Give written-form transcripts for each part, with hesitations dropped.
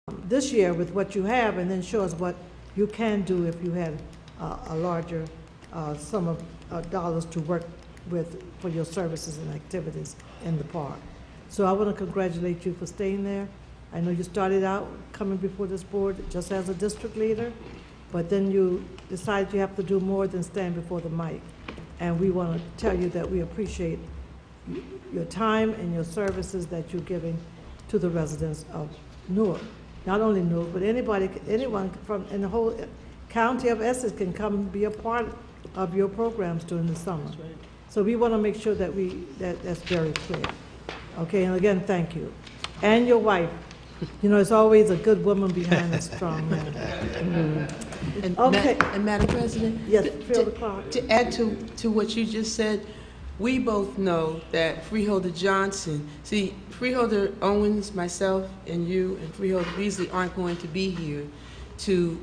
this year with what you have, and then show us what you can do if you had a larger sum of dollars to work with for your services and activities in the park. So I want to congratulate you for staying there. I know you started out coming before this board just as a district leader, but then you decided you have to do more than stand before the mic. And we want to tell you that we appreciate your time and your services that you're giving to the residents of Newark. Not only Newark, but anyone from in the whole county of Essex can come and be a part of your programs during the summer. So we want to make sure that that's very clear. Okay, and again, thank you. And your wife. You know, it's always a good woman behind a strong man. And okay. And Madam President, yes, to add to what you just said, we both know that Freeholder Johnson, see, Freeholder Owens, myself, and you, and Freeholder Beasley aren't going to be here to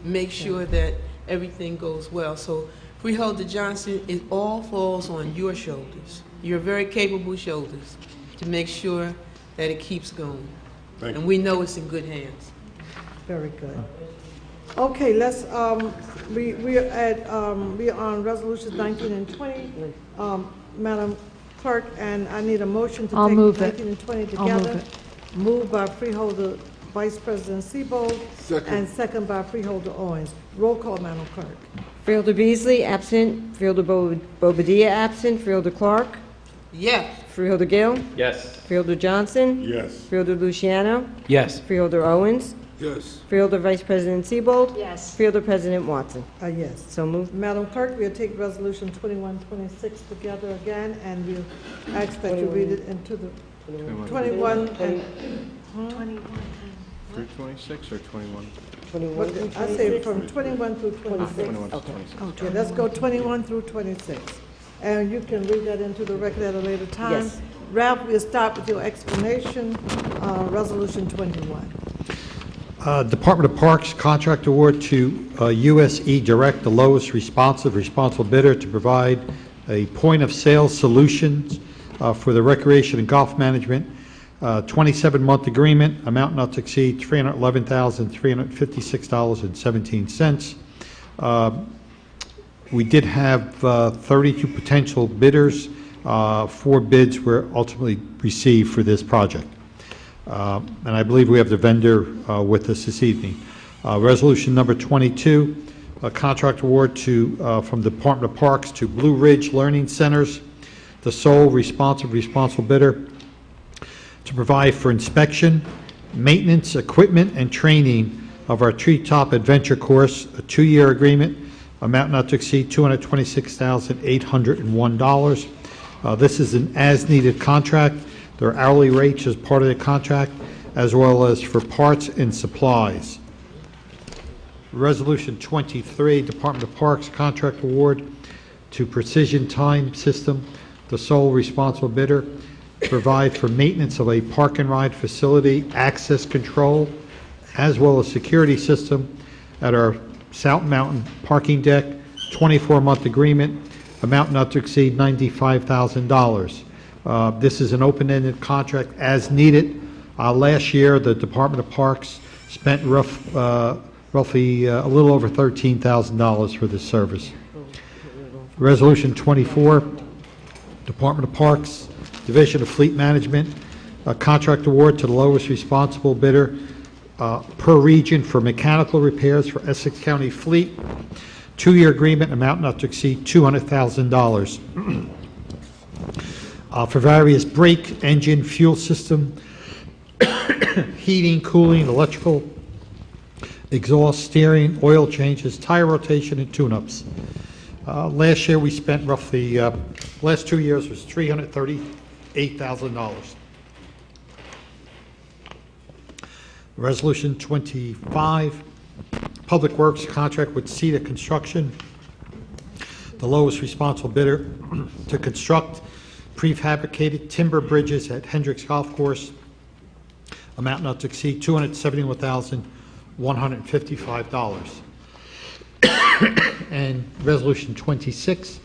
make sure that everything goes well. So Freeholder Johnson, it all falls on your shoulders, your very capable shoulders, to make sure that it keeps going. And we know it's in good hands. Very good. Okay, let's, we're on resolutions 19 and 20. Madam Clerk, and I need a motion to take 19 and 20 together. Moved by Freeholder Vice President Seabold. Second. And second by Freeholder Owens. Roll call, Madam Clerk. Freeholder Beasley, absent. Freeholder Bobadilla, absent. Freeholder Clark? Yes. Freeholder Gill? Yes. Freeholder Johnson? Yes. Freeholder Luciano? Yes. Freeholder Owens? Yes. Freeholder Vice President Seabold? Yes. Freeholder President Watson? Yes. So moved. Madam Clerk, we'll take resolution 2126 together again, and we'll ask that you read it into the 21 and 26 or 21? I say from 21 through 26. 21 to 26. Okay, let's go 21 through 26. And you can read that into the record at a later time. Yes. Ralph, we'll start with your explanation, resolution 21. Department of Parks contract award to USE Direct, the lowest responsible bidder, to provide a point-of-sale solutions for the recreation and golf management. 27-month agreement, amount not to exceed $311,356.17. We did have 32 potential bidders. 4 bids were ultimately received for this project. And I believe we have the vendor with us this evening. Resolution number 22, a contract award to from the Department of Parks to Blue Ridge Learning Centers, the sole responsible bidder, to provide for inspection, maintenance, equipment, and training of our Treetop Adventure Course, a 2-year agreement, amount not to exceed $226,801. This is an as-needed contract. There are hourly rates as part of the contract, as well as for parts and supplies. Resolution 23, Department of Parks contract award to Precision Time System, the sole responsible bidder, to provide for maintenance of a park and ride facility, access control, as well as security system at our South Mountain parking deck. 24-month agreement, amount not to exceed $95,000. This is an open-ended contract as needed. Last year, the Department of Parks spent roughly a little over $13,000 for this service. Resolution 24, Department of Parks, Division of Fleet Management, a contract award to the lowest responsible bidder per region for mechanical repairs for Essex County Fleet. 2-year agreement, amount not to exceed $200,000. For various brake, engine, fuel system, heating, cooling, electrical, exhaust, steering, oil changes, tire rotation, and tune-ups. Last year we spent roughly, last 2 years was $338,000. Resolution 25, Public Works contract with CETA Construction, the lowest responsible bidder, to construct prefabricated timber bridges at Hendricks Golf Course, amount not to exceed $271,155. And Resolution 26,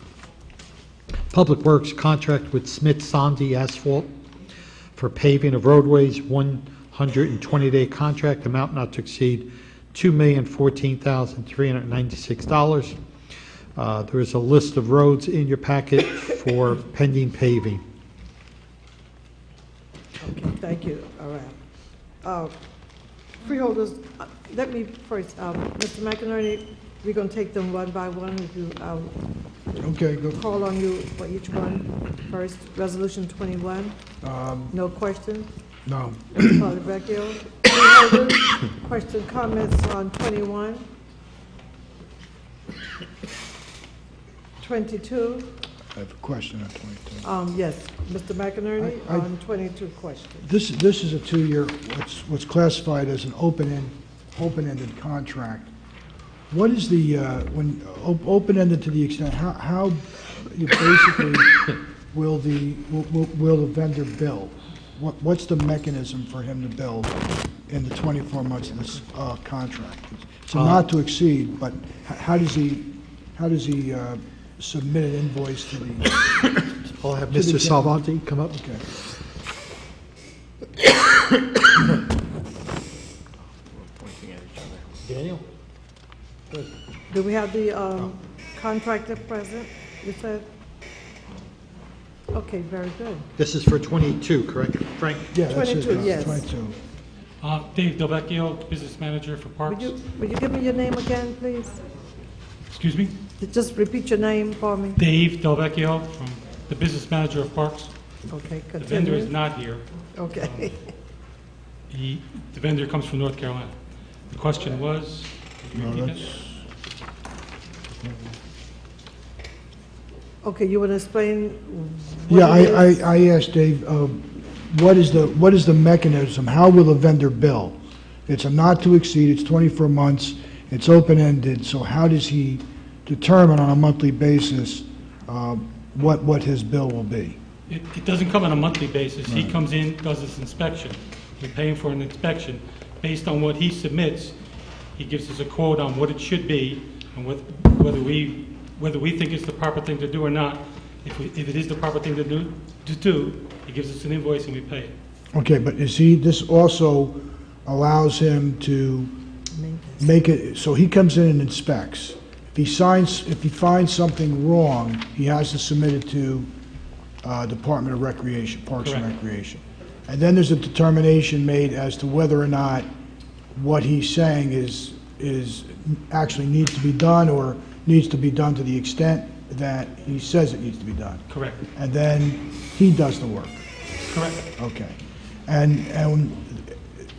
Public Works contract with Smith Sondy Asphalt for paving of roadways 100 120-day contract, amount not to exceed $2,014,396. There is a list of roads in your packet for pending paving. Okay, thank you, all right. Freeholders, let me first, Mr. McInerney, we're going to take them one by one. If you, Okay, go. call on you for each one. First, Resolution 21, no question. No. Mr. Polyvecchio. Freeholders, question, comments on 21? 22? I have a question on 22. Yes, Mr. McInerney, I- on 22 question. This is a 2-year, what's classified as an open-ended contract. What is the, when open-ended to the extent, how you basically will the vendor bill? What's the mechanism for him to bill in the 24 months of this contract? So not to exceed, but how does he submit an invoice to the? I'll have To the Mr. Salvanti come up. Okay. Pointing at each other. Daniel? Do we have the contractor present, you said? Okay, very good. This is for 22, correct, Frank? Yeah, that's it. 22, yes. 22. Dave Delvecchio, Business Manager for Parks. Would you give me your name again, please? Excuse me? Just repeat your name for me. Dave Delvecchio, from the Business Manager of Parks. Okay, The vendor is continue. not here. Okay. The vendor comes from North Carolina. The question was, could you No, repeat that? that's, Okay, you want to explain? yeah, what it is? I asked Dave, what is the mechanism? How will the vendor bill? It's a not to exceed, it's 24 months, it's open-ended, so how does he determine on a monthly basis what his bill will be? It doesn't come on a monthly basis. He comes in, does his inspection. We pay him for an inspection. Based on what he submits, he gives us a quote on what it should be and whether we think it's the proper thing to do or not. If it is the proper thing to do, he gives us an invoice and we pay it. Okay, but this also allows him to make it, so he comes in and inspects. If he finds something wrong, he has to submit it to Department of Recreation, Parks and Correct. Recreation. And then there's a determination made as to whether or not what he's saying is actually needs to be done or needs to be done to the extent that he says it needs to be done. Correct. And then he does the work. Correct. Okay. And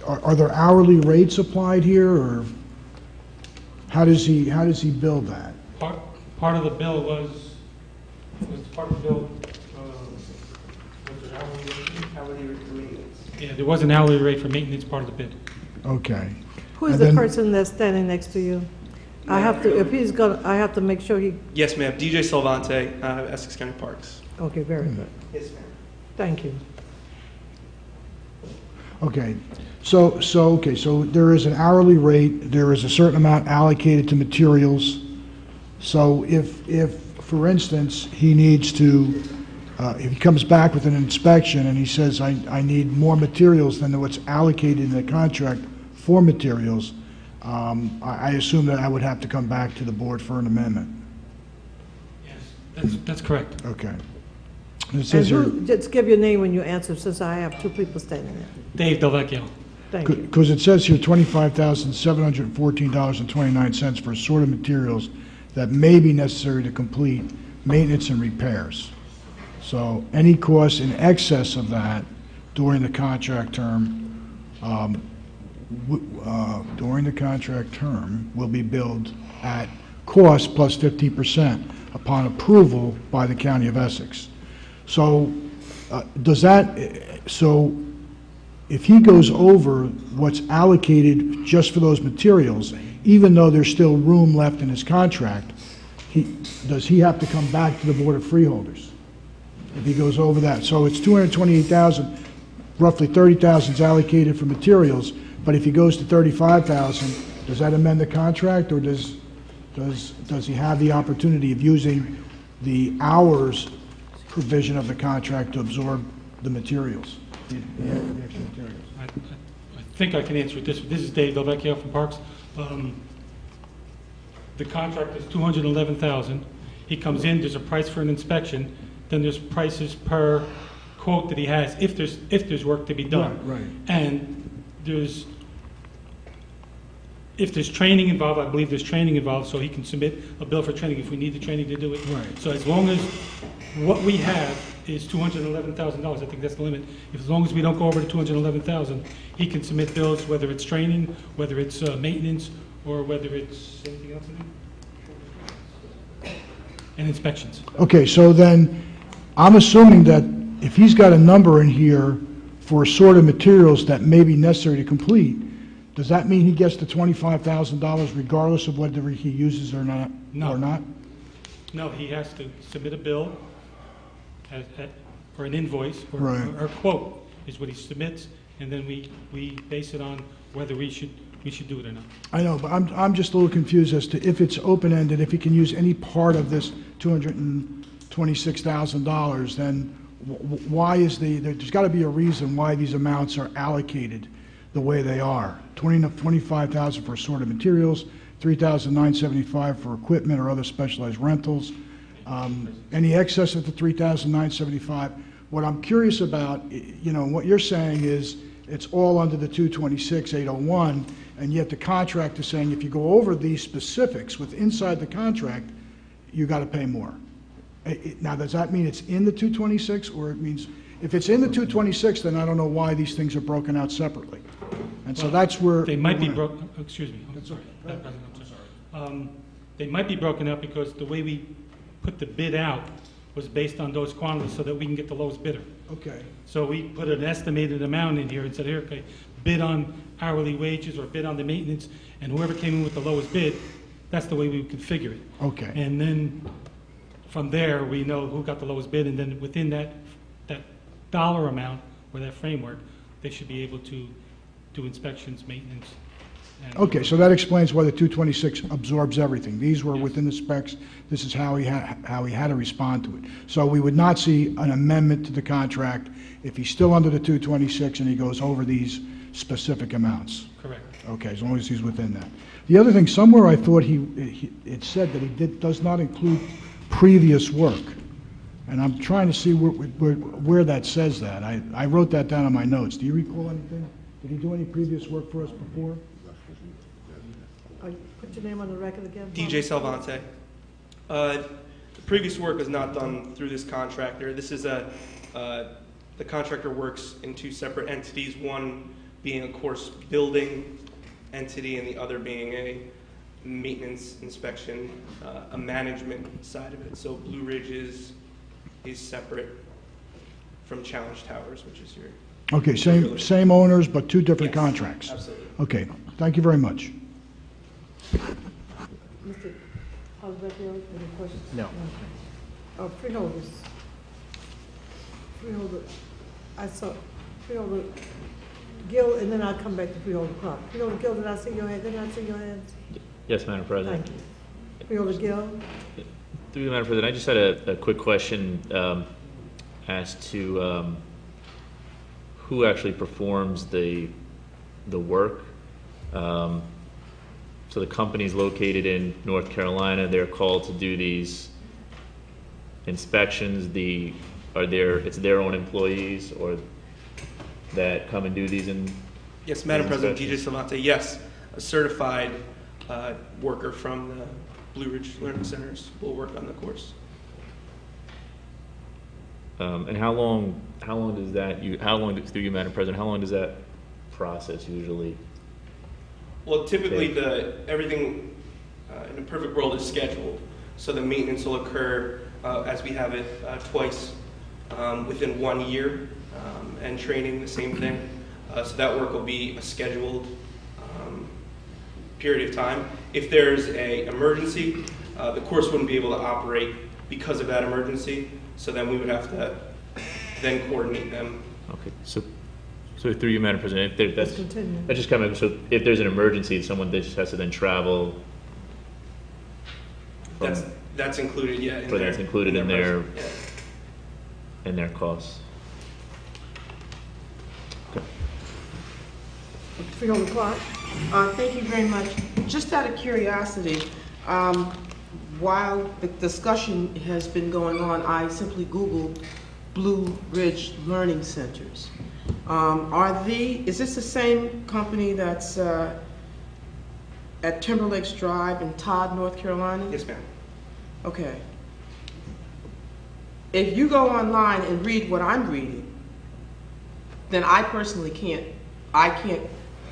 are there hourly rates applied here, or how does he bill that? Part of the bill was part of the bill, was it hourly rate? Yeah, there was an hourly rate for maintenance part of the bid. Okay. Who is And the then- person that's standing next to you? I have to, if he's gonna, I have to make sure he, Yes, ma'am. DJ Salvante, Essex County Parks. okay, very good. Yes, ma'am. Thank you. Okay. So there is an hourly rate, there is a certain amount allocated to materials. So if, for instance, he needs to, if he comes back with an inspection and he says, I need more materials than what's allocated in the contract for materials, I assume that I would have to come back to the board for an amendment. Yes, that's correct. Okay. It And says here, who, just give your name when you answer, since I have two people standing there. Dave Delvecchio. Thank you. because it says here $25,714.29 for assorted materials that may be necessary to complete maintenance and repairs. So any costs in excess of that during the contract term, will be billed at cost plus 15% upon approval by the County of Essex. So so if he goes over what's allocated just for those materials, even though there's still room left in his contract, does he have to come back to the Board of Freeholders if he goes over that? So it's $228,000, roughly $30,000 is allocated for materials, but if he goes to $35,000, does that amend the contract, or does he have the opportunity of using the hours provision of the contract to absorb the materials? The extra materials. think I can answer it this way. This is Dave Delvecchio from Parks. The contract is $211,000. He comes in, there's a price for an inspection, then there's prices per quote that he has if there's work to be done. Right. And if there's training involved, I believe there's training involved, so he can submit a bill for training if we need the training to do it. Right. So as long as what we have is $211,000, I think that's the limit. As long as we don't go over the $211,000, he can submit bills, whether it's training, whether it's maintenance, or whether it's anything else in there? And inspections. Okay, so then, I'm assuming that if he's got a number in here for assorted materials that may be necessary to complete, does that mean he gets the $25,000 regardless of whether he uses or not? No. Or not? No, he has to submit a bill or an invoice, Right. or quote is what he submits, and then we base it on whether we should do it or not. I know, but I'm just a little confused as to if it's open-ended, if he can use any part of this $226,000, then why is there's got to be a reason why these amounts are allocated the way they are. $25,000 for assorted materials, $3,975 for equipment or other specialized rentals. Any excess of the $3,975, what I'm curious about, what you're saying is it's all under the 226,801, and yet the contract is saying if you go over these specifics with inside the contract, you got to pay more. Now, does that mean it's in the 226, or it means if it's in the 226, then I don't know why these things are broken out separately. And so that's where They might be broken, excuse me. I'm sorry. They might be broken out because the way we put the bid out was based on those quantities so that we can get the lowest bidder. Okay. So we put an estimated amount in here and said, here, okay, bid on hourly wages or bid on the maintenance, and whoever came in with the lowest bid, that's the way we would configure it. Okay. And then from there, we know who got the lowest bid, and then within that dollar amount or that framework, they should be able to do inspections, maintenance. And Okay, so that explains why the 226 absorbs everything. These were within the specs. This is how he had to respond to it. So we would not see an amendment to the contract if he's still under the 226 and he goes over these specific amounts. Correct. Okay, as long as he's within that. The other thing, somewhere I thought it said that he does not include previous work. And I'm trying to see where that says that. I wrote that down on my notes. Do you recall anything? Did he do any previous work for us before? Put your name on the record again. DJ Salvante. The previous work was not done through this contractor. This is the contractor works in two separate entities, one being a course building entity and the other being a maintenance inspection, a management side of it. So Blue Ridge is separate from Challenge Towers, which is your... Okay, same owners, but two different Yes, contracts. absolutely. Okay, thank you very much. Mr. Oswald, any questions? No. Freeholders. Freeholder, I saw Freeholder Gill, and then I'll come back to Freeholder Clark. Freeholder Gill, did I see your hand? Didn't I see your hands? Yes, Madam President. Thank you. Freeholder Gill? Through you, Madam President, I just had a quick question as to who actually performs the work. So the company's located in North Carolina. They're called to do these inspections. It's their own employees or that come and do these Yes, Madam President, DJ inspections? Salvante, yes. A certified worker from the Blue Ridge Learning Centers will work on the course. And how long does that, through you, Madam President, how long does that process usually? Well, typically everything in a perfect world is scheduled. So the maintenance will occur as we have it twice within 1 year, and training the same thing. So that work will be a scheduled period of time. If there's an emergency, the course wouldn't be able to operate because of that emergency. So then we would have to then coordinate them. Okay, so through you, Madam President, if Let's continue. that just kind of, so if there's an emergency, someone just has to then travel. That's included, yeah. That's included in their price, yeah. in their costs. Okay. Freeholder Clark? Thank you very much. Just out of curiosity, while the discussion has been going on, I simply Googled Blue Ridge Learning Centers. Is this the same company that's at Timberlakes Drive in Todd, North Carolina? Yes, ma'am. Okay. If you go online and read what I'm reading, then I personally I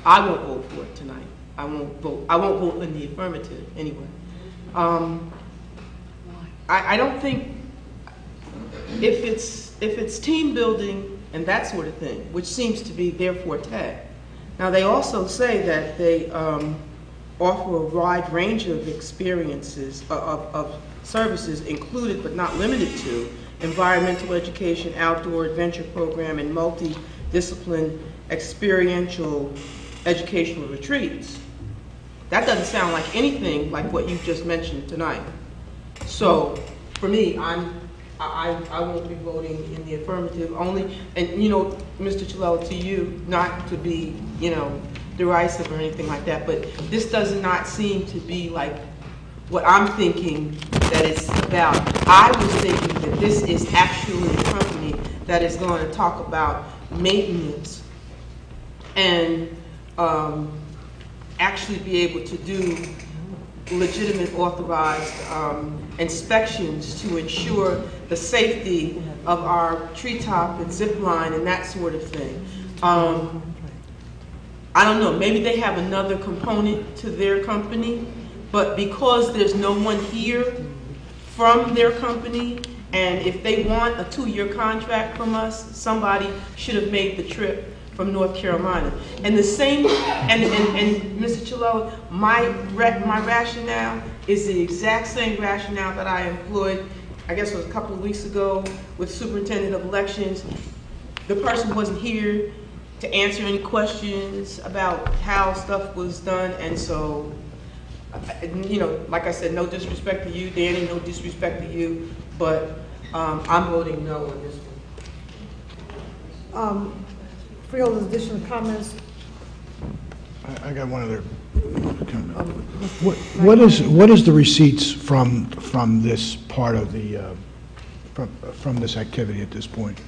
won't vote for it tonight. I won't vote in the affirmative anyway. I don't think, if it's team building and that sort of thing, which seems to be their forte. Now, they also say that they offer a wide range of experiences, of services included but not limited to environmental education, outdoor adventure program, and multi-discipline experiential educational retreats. That doesn't sound like anything like what you just mentioned tonight. So, for me, I won't be voting in the affirmative only, and you know, Mr. Chilella, to you, not to be, you know, derisive or anything like that, but this does not seem to be like what I'm thinking that it's about. I was thinking that this is actually a company that is going to talk about maintenance and actually be able to do legitimate authorized inspections to ensure the safety of our treetop and zip line and that sort of thing. I don't know, maybe they have another component to their company, but because there's no one here from their company, and if they want a 2-year contract from us, somebody should have made the trip from North Carolina. And the same, and Mr. Chilella, my rationale is the exact same rationale that I employed, I guess it was a couple of weeks ago, with Superintendent of Elections. The person wasn't here to answer any questions about how stuff was done, and so, you know, like I said, no disrespect to you, Danny, no disrespect to you, but I'm voting no on this one. Freeholders, additional comments? I got one other comment. What is the receipts from this part of the, from this activity at this point?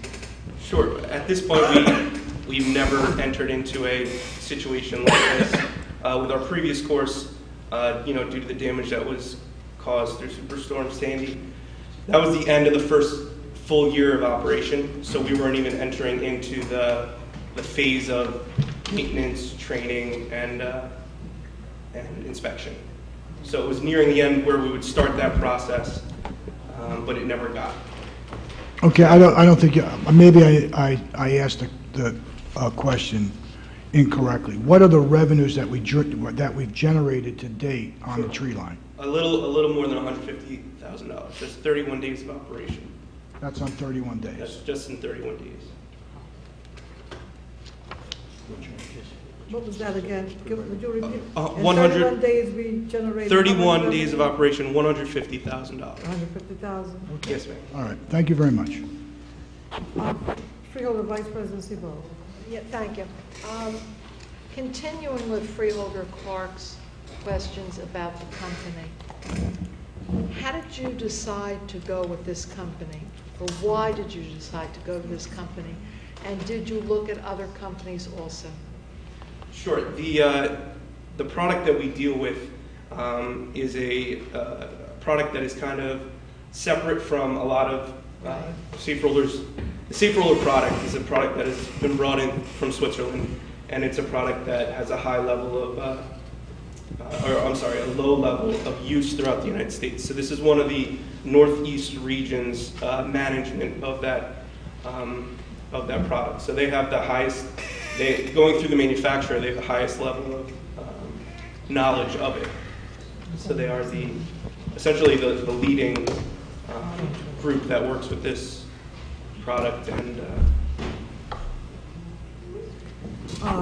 Sure. At this point, we've never entered into a situation like this. With our previous course, you know, due to the damage that was caused through Superstorm Sandy, that was the end of the first full year of operation, so we weren't even entering into the phase of maintenance, training, and inspection. So it was nearing the end where we would start that process, but it never got. Okay, I don't think, maybe I asked the question incorrectly. What are the revenues that we've generated to date on the tree line? A little more than $150,000. That's 31 days of operation. That's on 31 days. That's just in 31 days. What was that again? Would you repeat? 100 days we generated. 31 days of operation, $150,000. $150,000. Yes, ma'am. All right, thank you very much. Freeholder Vice President Sebo. Yeah, thank you. Continuing with Freeholder Clark's questions about the company, how did you decide to go with this company? Or why did you decide to go to this company? And did you look at other companies also? Sure. The product that we deal with is a product that is kind of separate from a lot of safe rollers. The Safe Roller product is a product that has been brought in from Switzerland, and it's a product that has a high level of, a low level of use throughout the United States. So this is one of the Northeast region's management of that product. So they have the highest. Going through the manufacturer, they have the highest level of knowledge of it. So they are essentially the leading group that works with this product. And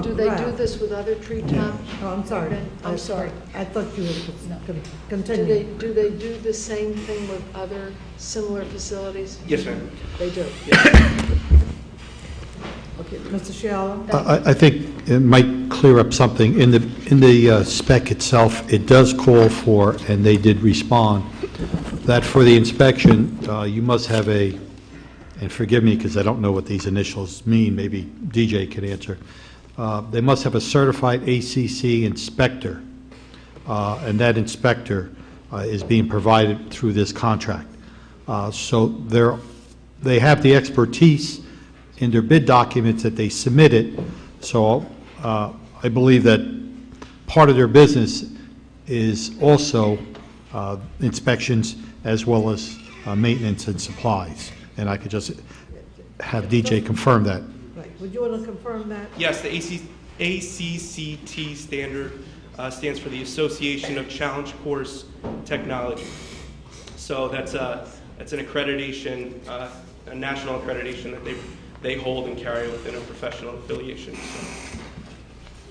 do they do this with other tree tops? Oh, I'm sorry. I'm sorry. I thought you were continuing. Do they do the same thing with other similar facilities? yes, ma'am. They do. Okay. Okay, Mr. Shallow? I think it might clear up something. In the spec itself, it does call for, and they did respond, that for the inspection, you must have a, and forgive me because I don't know what these initials mean, maybe DJ could answer. They must have a certified ACC inspector, and that inspector is being provided through this contract. So they have the expertise in their bid documents that they submitted, so I believe that part of their business is also inspections as well as maintenance and supplies. And I could just have DJ confirm that. Right, would you want to confirm that? Yes, the ACCT standard stands for the Association of Challenge Course Technology. So that's an accreditation, a national accreditation that they hold and carry within a professional affiliation. So.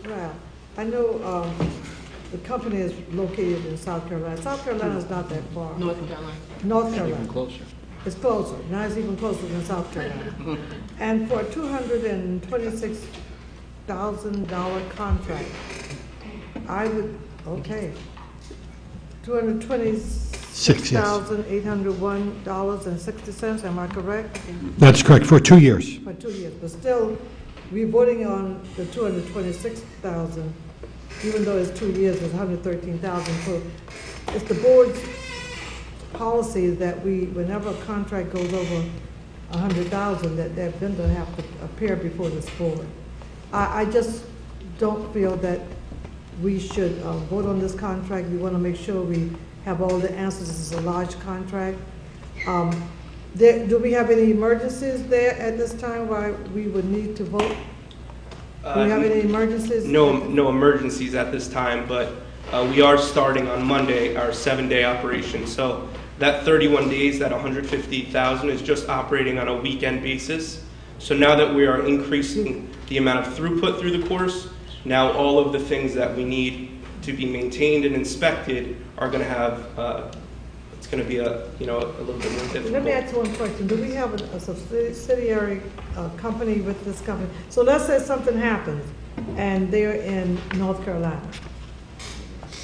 Well, I know the company is located in South Carolina. South Carolina is not that far. North Carolina. North Carolina. Even closer. It's closer. Now it's even closer than South Carolina. And for a $226,000 contract, I would, okay, $226,801.60, am I correct? That's correct, for 2 years. For 2 years, but still, we're voting on the $226,000, even though it's 2 years, it's $113,000. So it's the board's policy that whenever a contract goes over $100,000, that vendor have to appear before this board. I just don't feel that we should vote on this contract. We want to make sure we have all the answers. This is a large contract. Do we have any emergencies there at this time why we would need to vote? Do we have any emergencies? No emergencies at this time, but we are starting on Monday our 7-day operation. So that 31 days, that 150,000 is just operating on a weekend basis. So now that we are increasing the amount of throughput through the course, now all of the things that we need to be maintained and inspected are going to have, it's going to be a little bit more difficult. Let me ask one question. Do we have a subsidiary company with this company? So let's say something happens and they're in North Carolina.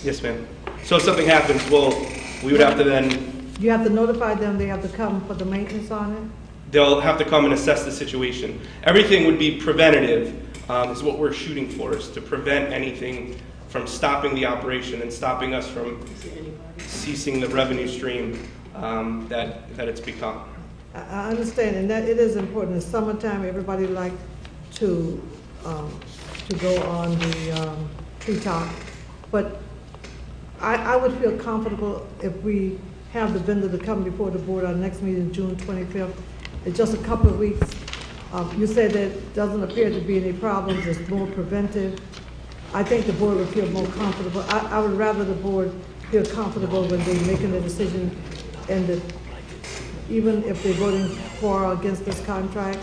Yes, ma'am. So if something happens, we would have to then... You have to notify them, they have to come for the maintenance on it? They'll have to come and assess the situation. Everything would be preventative, is what we're shooting for, is to prevent anything from stopping the operation and stopping us from ceasing the revenue stream that it's become. I understand, and that it is important. In summertime, everybody like to go on the treetop, but I would feel comfortable if we have the vendor to come before the board. Our next meeting, June 25th. It's just a couple of weeks. You said there doesn't appear to be any problems. It's more preventive. I think the board would feel more comfortable. I would rather the board feel comfortable when they're making a decision, and that even if they're voting for or against this contract,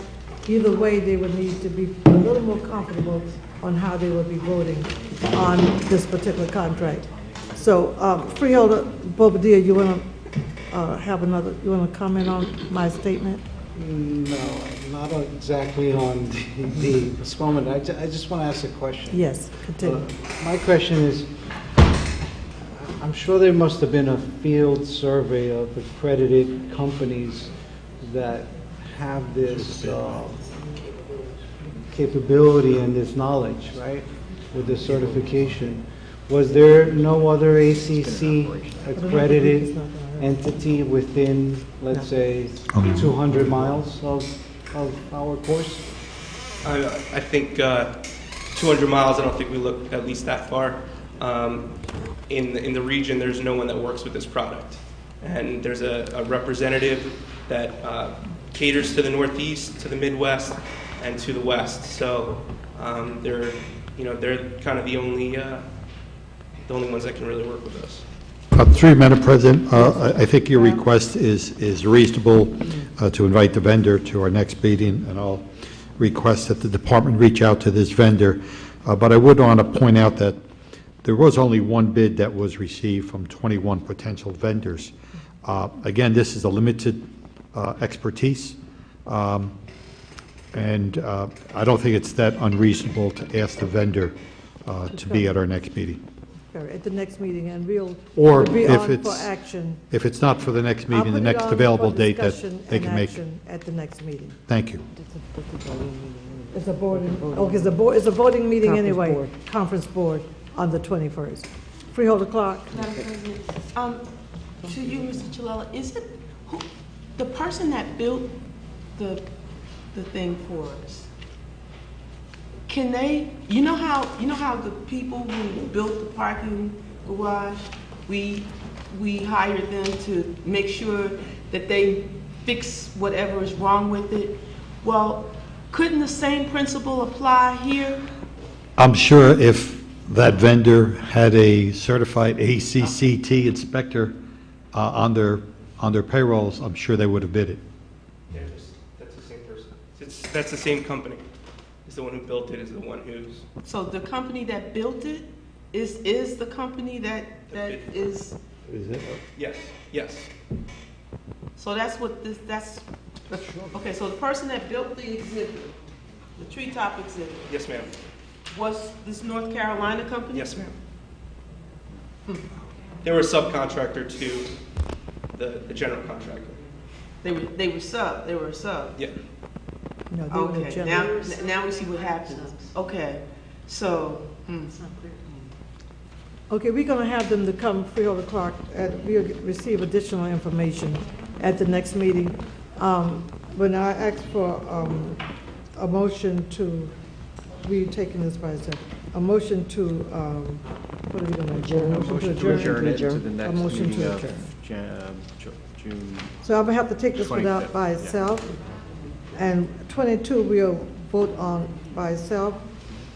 either way they would need to be a little more comfortable on how they would be voting on this particular contract. So, Freeholder Bobadilla, you want to you want to comment on my statement? No, not exactly on the postponement. I just want to ask a question. Yes, continue. My question is, I'm sure there must have been a field survey of accredited companies that have this capability and this knowledge, right, with the certification. Was there no other ACC accredited entity within, let's say, 200 miles of our course? I think 200 miles, I don't think we look at least that far. In the region, there's no one that works with this product. And there's a representative that caters to the Northeast, to the Midwest, and to the West. So they're kind of the only ones that can really work with us. Through Madam President, I think your request is reasonable to invite the vendor to our next meeting, and I'll request that the department reach out to this vendor. But I would want to point out that there was only one bid that was received from 21 potential vendors. Again, this is a limited expertise. And I don't think it's that unreasonable to ask the vendor to be at our next meeting. At the next meeting, and we'll Or be if on for it's, action. if it's not for the next I'll meeting, the put it next on available for date that discussion they and can make it. action at the next meeting. Thank you. It's a boarding, okay, it's a voting meeting Conference anyway. board. Conference board on the 21st. Freeholder Clark? Madam President, to you, Mr. Chilella, is it, who, the person that built the thing for us, can they, you know how the people who built the parking garage, we hired them to make sure that they fix whatever is wrong with it? Well, couldn't the same principle apply here? I'm sure if that vendor had a certified ACCT inspector on their payrolls, I'm sure they would have bid it. Yeah, that's the same person. That's the same company. Is the one who built it, is the one who's... So the company that built it is the company that is, Yes, yes. so that's what this, okay, so the person that built the exhibit, the treetop exhibit, Yes, ma'am. was this North Carolina company? Yes, ma'am. They were a subcontractor to the general contractor. They were a sub. Yeah. No, they were the Okay, general. now we see what happens. Okay, so, Okay, we're gonna have them to come, Freeholder Clark, and we'll receive additional information at the next meeting. When I ask for a motion to, we taking this by itself, a motion to, what are we gonna adjourn? Motion to Adjourn it to the A next motion meeting to of adjourn. June. So I'm gonna have to take this one out 25th, by yeah. itself. And 22, we'll vote on by itself,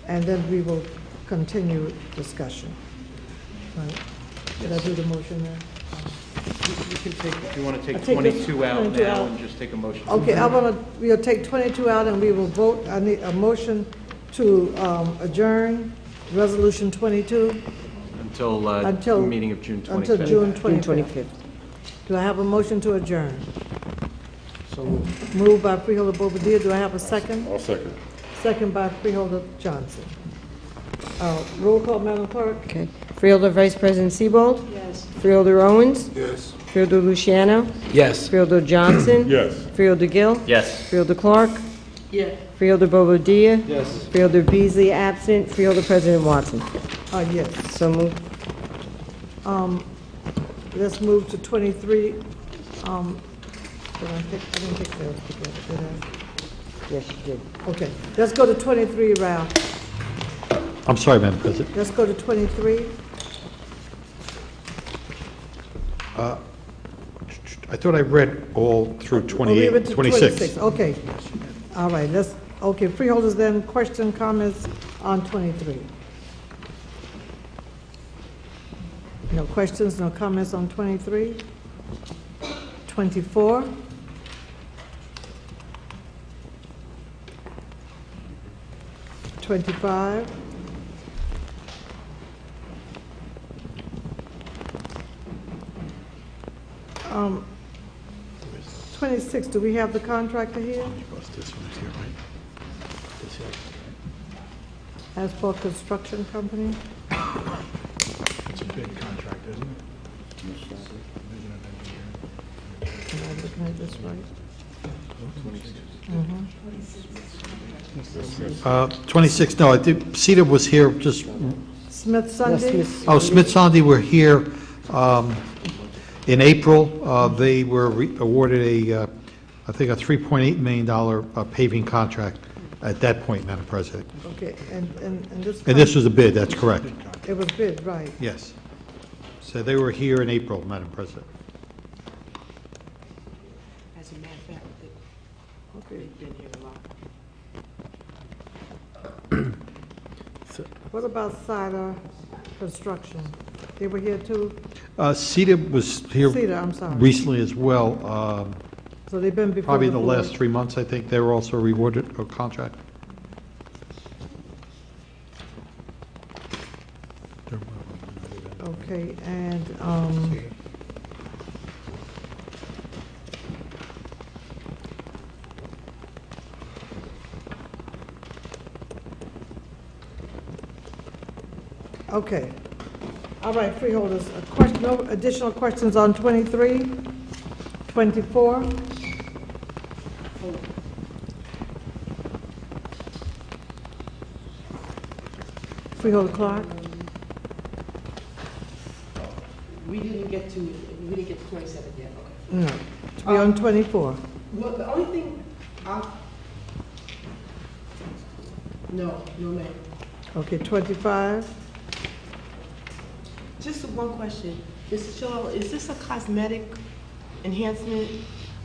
and then we will continue discussion. Right? Did I do the motion there? You can take, if you want to I take take this 22 out 22 now out. and just take a motion. Okay, we'll take 22 out and we will vote. I need a motion to adjourn Resolution 22 Until Until- the meeting of June 25th. until June June 25th. 25th. Do I have a motion to adjourn? So Moved by Freeholder Bobadilla. Do I have a second? I'll second. Second by Freeholder Johnson. Roll call, Madam Clerk. Okay. Freeholder Vice President Seabold? Yes. Freeholder Owens? Yes. Freeholder Luciano? Yes. Freeholder Johnson? Yes. Freeholder Gill? Yes. Freeholder Clark? yeah. Freeholder Bobadilla? yes. Freeholder Beasley absent. Freeholder President Watson? Yes. So moved. Let's move to 23. Did I didn't take those together, did I? Yes, you did. Okay, let's go to 23, Ralph. I'm sorry, Madam President. Let's go to 23. I thought I read all through Oh, we went 28, to 26. Okay, all right, okay, freeholders then, question, comments on 23? No questions, no comments on 23? 24? 25? 26, do we have the contractor here? This one's here, right? This here. Asphalt Construction Company? It's a big contract, isn't it? Am I looking at this right? 26, no, I think CETA was here just, Smith Sunday? oh, Smith-Sondy were here in April. They were awarded I think a $3.8 million paving contract at that point, Madam President. Okay, and this? And this was a bid, that's correct. It was bid, right. Yes. So they were here in April, Madam President. As a matter of fact, Okay. they've been here a lot. What about Cider Construction? They were here too? CETA was here CETA, I'm sorry. recently as well, So they've been before probably the in the board? last 3 months, I think. They were also rewarded a contract. Okay, and, Okay. All right, freeholders, no additional questions on 23, 24? Freeholder Clark? We didn't get to 27 yet, okay. No, to be on 24. Well, the only thing, no, ma'am. Okay, 25? Just one question. Mr. Chillo, is this a cosmetic enhancement,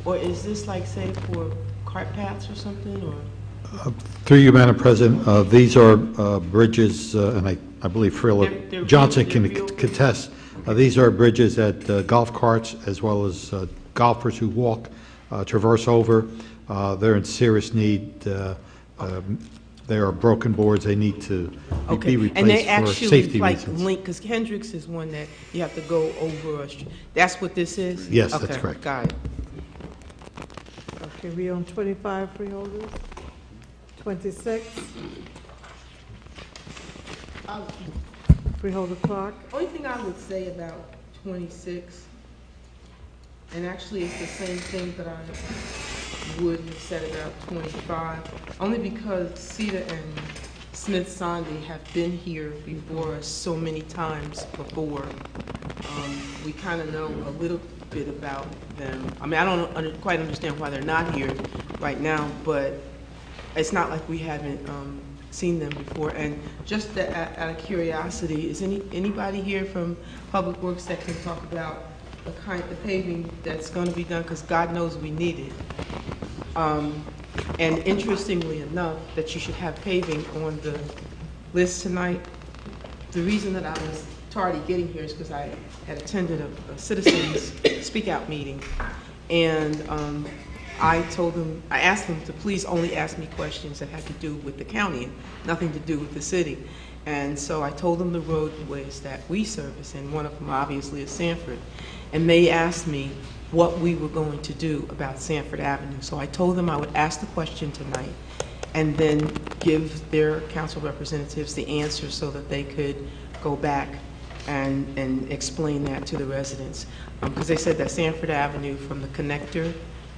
or is this like, say, for cart paths or something, or? Through you, Madam President, these are bridges, and I believe They're Johnson real- can they're real- contest. These are bridges that golf carts, as well as golfers who walk, traverse over. They're in serious need. They are broken boards. They need to Okay, be and they replaced for actually safety like reasons. link, because Hendricks is one that you have to go over. That's what this is? Yes, that's Okay, correct. got it. Okay, we on 25, freeholders? 26? Freeholder Clark? Only thing I would say about 26, and actually it's the same thing that I would have said about 25, only because Cedar and Smith-Sondy have been here before us so many times before. We kind of know a little bit about them. I mean, I don't quite understand why they're not here right now, but it's not like we haven't seen them before. And just out of curiosity, is anybody here from Public Works that can talk about the paving that's going to be done? Because God knows we need it. And interestingly enough, that you should have paving on the list tonight. The reason that I was tardy getting here is because I had attended a citizens speak out meeting, and I asked them to please only ask me questions that had to do with the county, nothing to do with the city. And so I told them the roadways that we service, and one of them obviously is Sanford. And they asked me what we were going to do about Sanford Avenue. So I told them I would ask the question tonight and then give their council representatives the answer so that they could go back and explain that to the residents. Because they said that Sanford Avenue from the connector,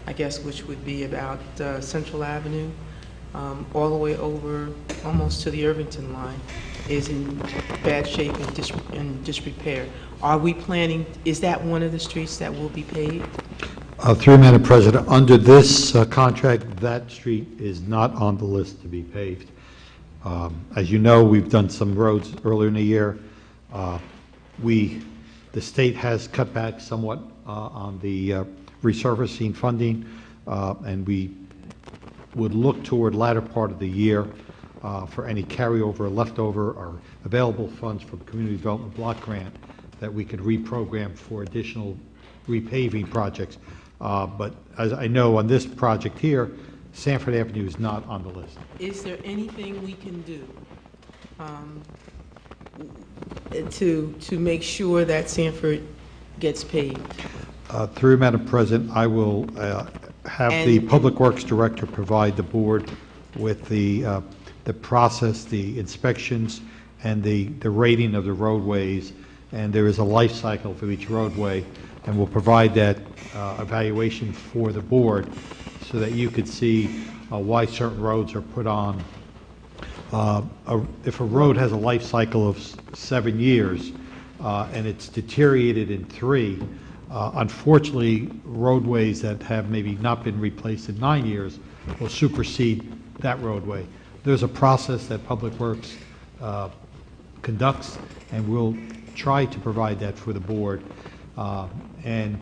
I guess, which would be about Central Avenue, all the way over almost to the Irvington line, is in bad shape and disrepair. Are we planning, is that one of the streets that will be paved? Through you, Madam President, under this contract, that street is not on the list to be paved. As you know, we've done some roads earlier in the year. The state has cut back somewhat on the resurfacing funding, and we would look toward latter part of the year for any carryover, leftover, or available funds from Community Development Block Grant that we could reprogram for additional repaving projects. But as I know on this project here, Sanford Avenue is not on the list. Is there anything we can do to make sure that Sanford gets paved? Through Madam President, I will have the Public Works Director provide the board with the process, the inspections, and the rating of the roadways. And there is a life cycle for each roadway, and we'll provide that evaluation for the board so that you could see why certain roads are put on. If a road has a life cycle of 7 years and it's deteriorated in 3, unfortunately, roadways that have maybe not been replaced in 9 years will supersede that roadway. There's a process that Public Works conducts, and we'll try to provide that for the board. And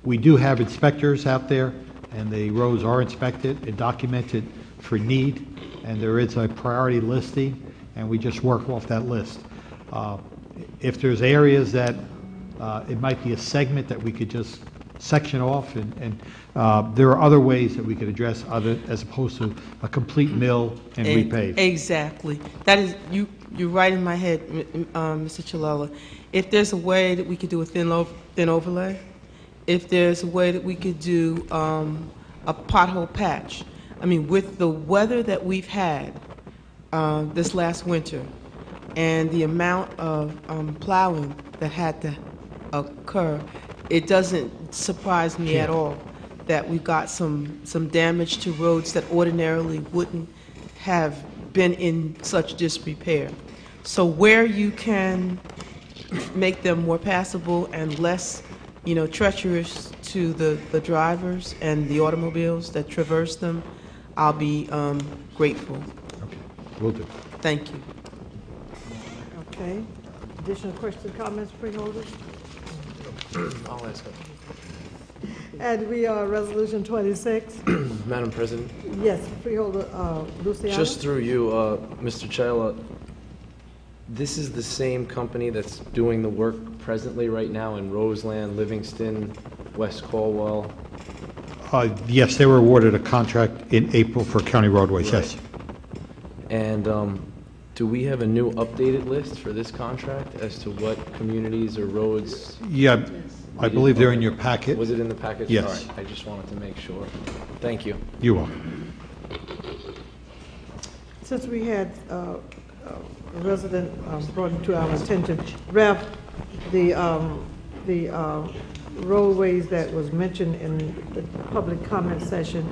we do have inspectors out there, and the roads are inspected and documented for need, and there is a priority listing, and we just work off that list. If there's areas that it might be a segment that we could just section off, and there are other ways that we could address as opposed to a complete mill and repave. Exactly. That is, you're right in my head, Mr. Chilella. If there's a way that we could do a thin overlay, if there's a way that we could do a pothole patch. I mean, with the weather that we've had this last winter, and the amount of plowing that had to occur, it doesn't surprise me at all that we got some damage to roads that ordinarily wouldn't have been in such disrepair. So where you can make them more passable and less, treacherous to the drivers and the automobiles that traverse them, I'll be grateful. Okay, will do. Thank you. Okay. Additional questions, comments, freeholders? I'll ask it. And we are Resolution 26. Madam President, Yes, freeholder Luciano? just through you, Mr. Chayla, this is the same company that's doing the work presently right now in Roseland, Livingston, West Caldwell? Yes, they were awarded a contract in April for county roadways, yes. And do we have a new updated list for this contract as to what communities or roads? Yeah, I believe they're in your packet. Was it in the package? Yes. All right, I just wanted to make sure. Thank you. You are. Since we had a resident brought it to our attention, Ralph, the roadways that was mentioned in the public comment session,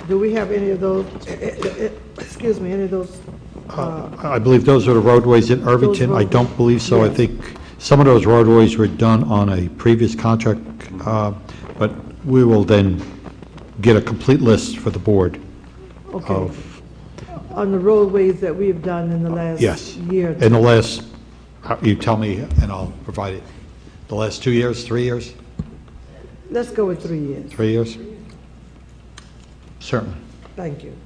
do we have any of those, excuse me, any of those? I believe those are the roadways in Irvington. I don't believe so. I Yes. think some of those roadways were done on a previous contract, but we will then get a complete list for the board Okay, of, on the roadways that we've done in the last yes. year? In the last, you tell me and I'll provide it. The last 2 years, 3 years? Let's go with 3 years. 3 years? Certainly. Thank you.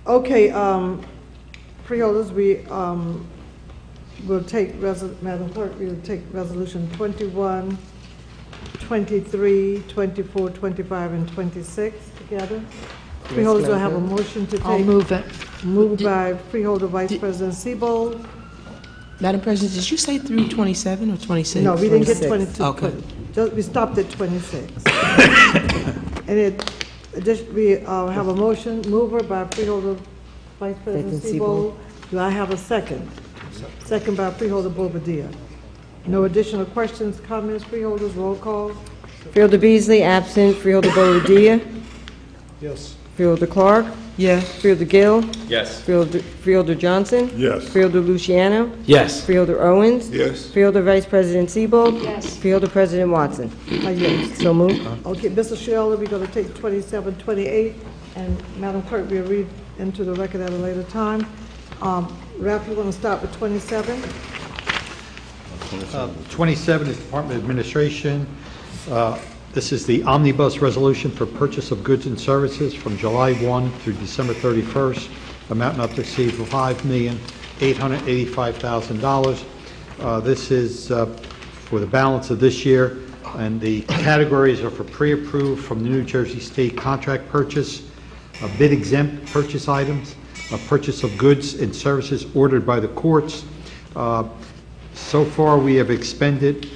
Okay, freeholders, we will take, Madam Clerk, we'll take Resolution 21, 23, 24, 25, and 26 together. Freeholders will have a motion to take. I'll move it. Moved by Freeholder Vice President Seabold. Madam President, did you say through 27 or 26? No, we didn't get 22. Okay. We stopped at 26. And we have a motion, mover by Freeholder Vice President Seabold. Do I have a second? Second by Freeholder Bobadilla. No additional questions, comments, freeholders, roll call. Freeholder Beasley, absent. Freeholder Bobadilla. Yes. Freeholder Clark. Yes. Freeholder Gill. Yes. Freeholder Johnson. Yes. Freeholder Luciano. Yes. Freeholder Owens. Yes. Freeholder Vice President Seabold. Yes. Freeholder President Watson. Yes. So moved. Okay, Mr. Shirley, we're going to take 27, 28, and Madam Clerk, we'll read into the record at a later time. Ralph, you want to start with 27? 27 is Department of Administration. This is the omnibus resolution for purchase of goods and services from July 1 through December 31st, amount not to exceed $5,885,000. This is for the balance of this year, and the categories are for pre-approved from the New Jersey State contract purchase, bid exempt purchase items, a purchase of goods and services ordered by the courts. So far, we have expended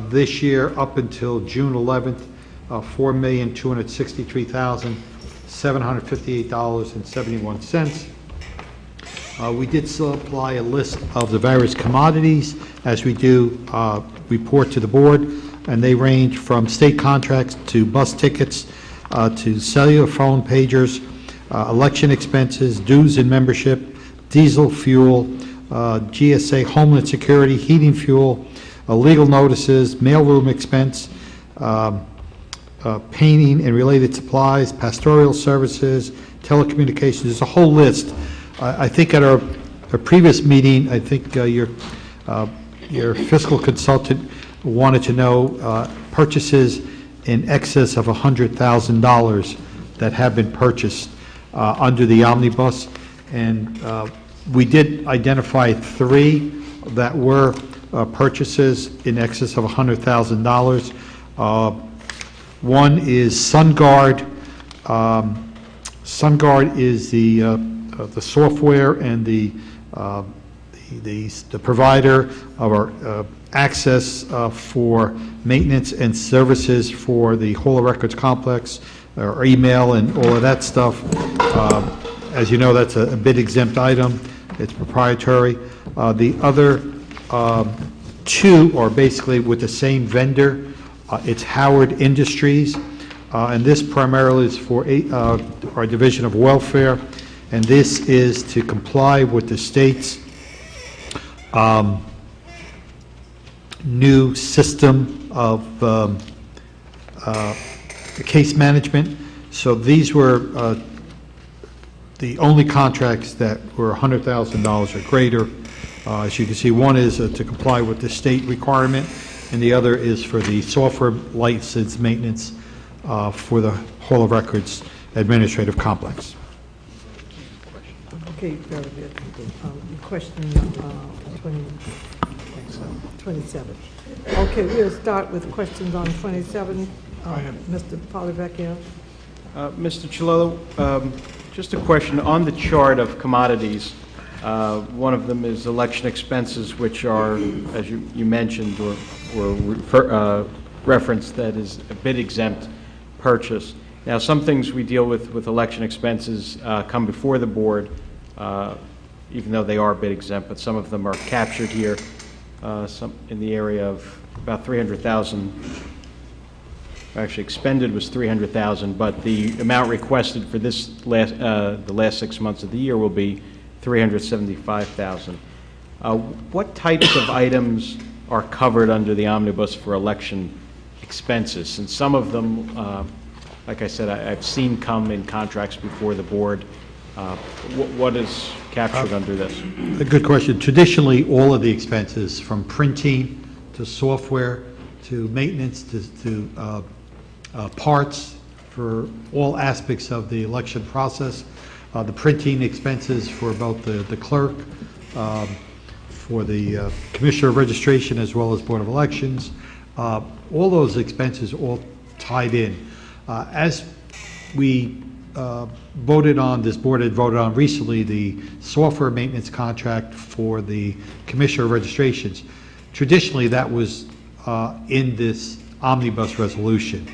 this year up until June 11th, $4,263,758.71. We did supply a list of the various commodities as we do report to the board, and they range from state contracts to bus tickets to cellular phone pagers, election expenses, dues and membership, diesel fuel, GSA Homeland Security, heating fuel, legal notices, mailroom expense, painting and related supplies, pastoral services, telecommunications. There's a whole list. I think at our previous meeting, I think your fiscal consultant wanted to know purchases in excess of $100,000 that have been purchased under the omnibus, and we did identify 3 that were purchases in excess of $100,000. One is SunGuard. SunGuard is the software and the provider of our access for maintenance and services for the Hall of Records complex, or email and all of that stuff. As you know, that's a bid exempt item. It's proprietary. The other two are basically with the same vendor. It's Howard Industries, and this primarily is for our Division of Welfare, and this is to comply with the state's new system of case management. So these were the only contracts that were $100,000 or greater. As you can see, one is to comply with the state requirement, and the other is for the software license maintenance for the Hall of Records Administrative Complex. Okay, very good. Question 27. Okay, we'll start with questions on 27. Mr. Polyvecchio. Mr. Chilello, just a question. On the chart of commodities, one of them is election expenses, which are, as you mentioned or referenced, that is a bid exempt purchase. Now, some things we deal with election expenses come before the board, even though they are bid exempt, but some of them are captured here, some in the area of about $300,000. Actually, expended was $300,000, but the amount requested for this the last 6 months of the year will be $375,000. What types of items are covered under the omnibus for election expenses? Since some of them, like I said, I've seen come in contracts before the board. What is captured under this? A good question. Traditionally, all of the expenses, from printing to software to maintenance to parts for all aspects of the election process, the printing expenses for both the clerk, for the Commissioner of Registration as well as Board of Elections, all those expenses all tied in. As we voted on, this board had voted on recently the software maintenance contract for the Commissioner of Registrations. Traditionally, that was in this omnibus resolution.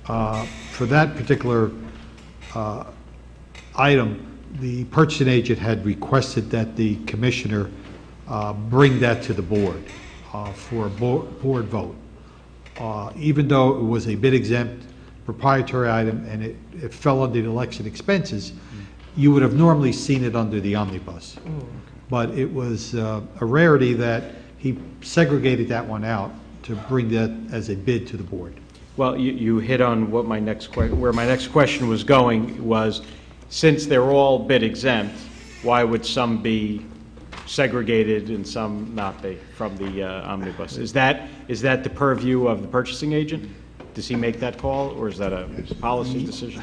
For that particular item, the purchasing agent had requested that the commissioner bring that to the board for a board vote. Even though it was a bid exempt proprietary item and it fell under the election expenses, you would have normally seen it under the omnibus. But it was a rarity that he segregated that one out to bring that as a bid to the board. Well, you hit on what where my next question was going was, since they're all bid exempt, why would some be segregated and some not be from the omnibus? Is that the purview of the purchasing agent? Does he make that call, or is that a policy decision?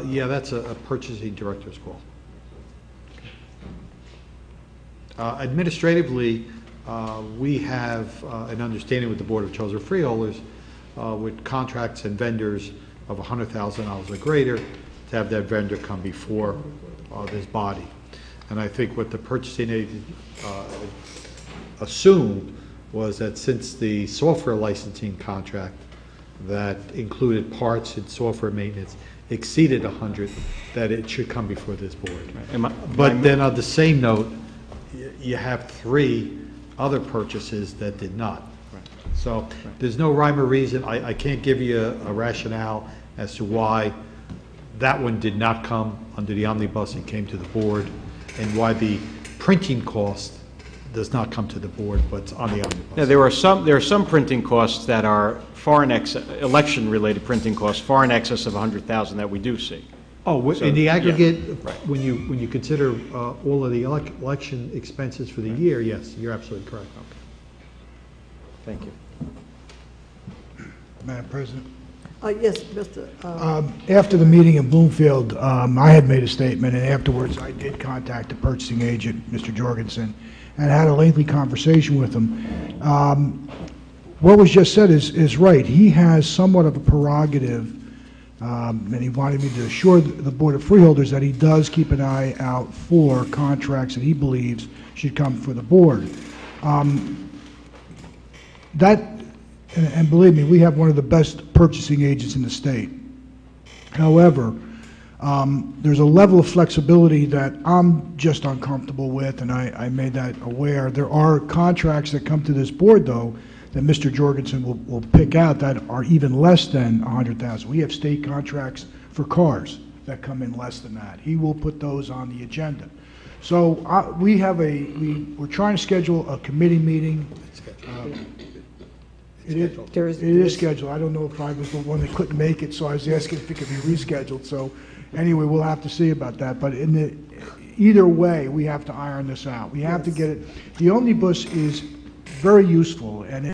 Yeah, that's a purchasing director's call. Administratively, we have an understanding with the Board of Chosen Freeholders with contracts and vendors of $100,000 or greater to have that vendor come before this body. And I think what the purchasing agent assumed was that since the software licensing contract that included parts and software maintenance exceeded 100, that it should come before this board. But then on the same note, you have 3 other purchases that did not. So there's no rhyme or reason. I can't give you a rationale as to why that one did not come under the omnibus and came to the board, and why the printing cost does not come to the board, but it's on the omnibus. Yeah, there are some printing costs that are far in excess, election-related printing costs far in excess of $100,000 that we do see. Oh, So, in the aggregate, yeah, right. when you consider all of the election expenses for the year, yes, you're absolutely correct. Okay. Thank you. Madam President? Yes, Mr. After the meeting in Bloomfield, I had made a statement, and afterwards I did contact the purchasing agent, Mr. Jorgensen, and had a lengthy conversation with him. What was just said is right. He has somewhat of a prerogative, and he wanted me to assure the Board of Freeholders that he does keep an eye out for contracts that he believes should come for the board. And believe me, we have one of the best purchasing agents in the state. However, There's a level of flexibility that I'm just uncomfortable with, and I made that aware. There are contracts that come to this board, though, that Mr. Jorgensen will pick out that are even less than 100,000. We have state contracts for cars that come in less than that. He will put those on the agenda. So we're trying to schedule a committee meeting. It is scheduled. I don't know if I was the one that couldn't make it, so I was asking if it could be rescheduled. So anyway, we'll have to see about that. But either way, we have to iron this out. We have to get it. The omnibus is very useful, and